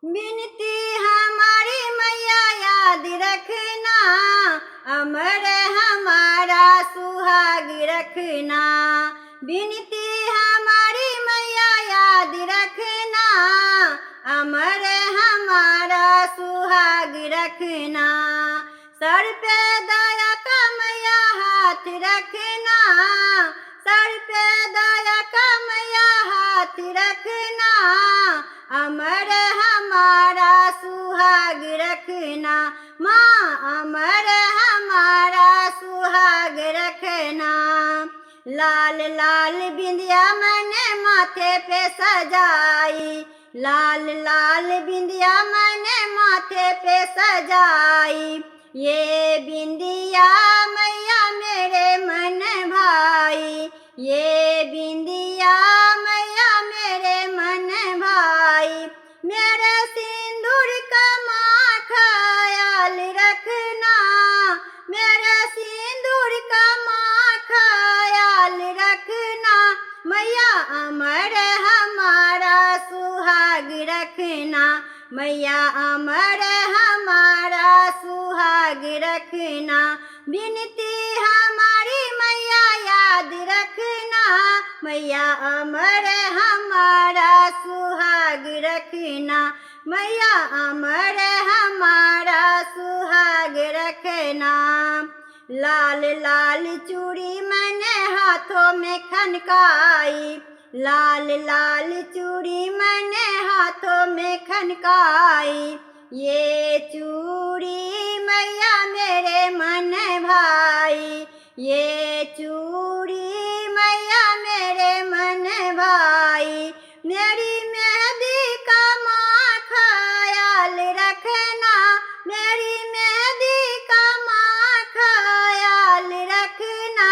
बिनती हमारी मैया याद रखना, अमर हमारा सुहाग रखना। बिनती हमारी मैया याद रखना, अमर हमारा सुहाग रखना। सर पे दया का मैया हाथ रखना, सर पे दया का मैया हाथ रखना, अमर हमारा सुहाग रखना। माँ अमर हमारा सुहाग रखना। लाल लाल बिंदिया मैंने माथे पे सजाई, लाल लाल बिंदिया मैंने माथे पे सजाई। ये बिंदिया मैया मेरे मन भाई, ये बिंदिया मैया मेरे मन भाई। मेरे सिंदूर का माँ ख्याल रखना, मेरे सिंदूर का माँ ख्याल रखना। मैया अमर हमारा सुहाग रखना, मैया अमर हमारा सुहाग रखना। बिनती हमारी मैया याद रखना, मैया अमर हमारा सुहाग रखना, मैया अमर हमारा सुहाग रखना। लाल लाल चूड़ी मैंने हाथों में खनकाई, लाल लाल चूड़ी मैंने हाथों में खनकाई। ये चूड़ी मैया मेरे मन भाई, ये चूड़ी मैया मेरे मन भाई। मेरी मेहंदी का माँ ख्याल रखना, मेरी मेहंदी का माँ ख्याल रखना।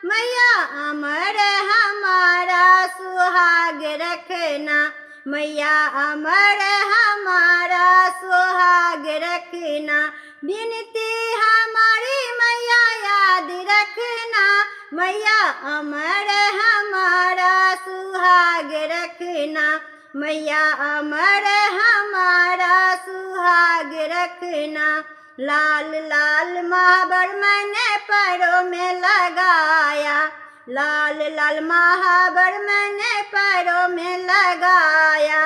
मैया अमर हमारा सुहाग रखना, मैया अमर हमारा सुहाग रखना। बिनती हमारी मैया याद रखना, मैया अमर हमारा सुहाग रखना, मैया अमर हमारा सुहाग रखना। लाल लाल महावर मैंने पैरों में लगाया, लाल लाल महावर मैंने पैरों में लगाया।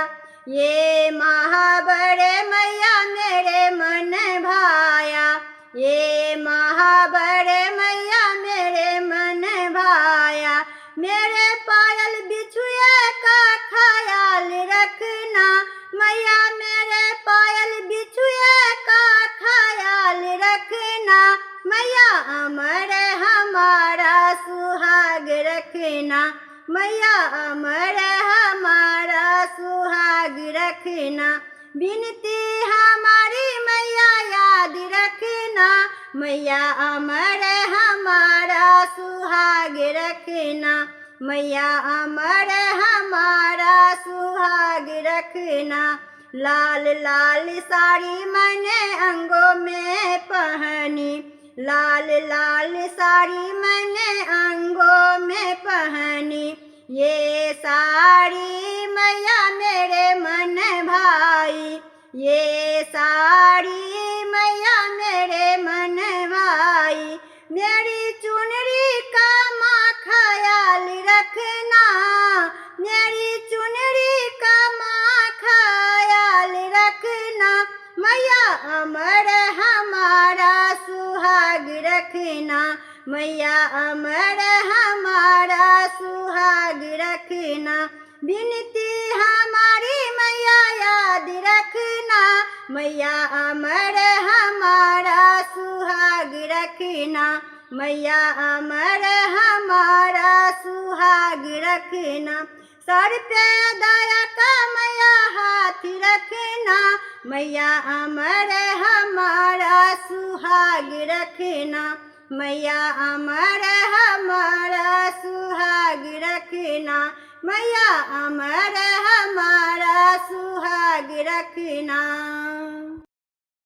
ये महावर मैया मेरे मन भाया, ये महावर मैया मेरे मन भाया। मेरे पायल बिछुए का ख्याल रखना, मैया मेरे पायल बिछुए का ख्याल रखना। मैया अमर हमारा सुहाग रखना, मैया अमर हमारा सुहाग रखना। बिनती हमारी मैया याद रखना, मैया अमर हमारा सुहाग रखना, मैया अमर हमारा सुहाग रखना। लाल लाल साड़ी मैंने अंगों में पहनी, लाल लाल साड़ी मैंने अंगों में पहनी। ये साड़ी मैया मेरे मन भाई, ये साड़ी मैया मेरे मन भाई। मेरी चुनरी का माँ ख्याल रखना, मेरी चुनरी का माँ ख्याल रखना। मैया अमर हमारा सुहाग रखना, मैया अमर हमारा सुहाग रखना। बिनती हमारी मैया याद रखना, मैया अमर हमारा सुहाग रखना, मैया अमर हमारा सुहाग रखना। सर पे दया का मैया हाथ रखना, मैया अमर हमारा सुहाग रखना, मैया अमर हमारा सुहाग रखना, मैया अमर हमारा सुहाग रखना।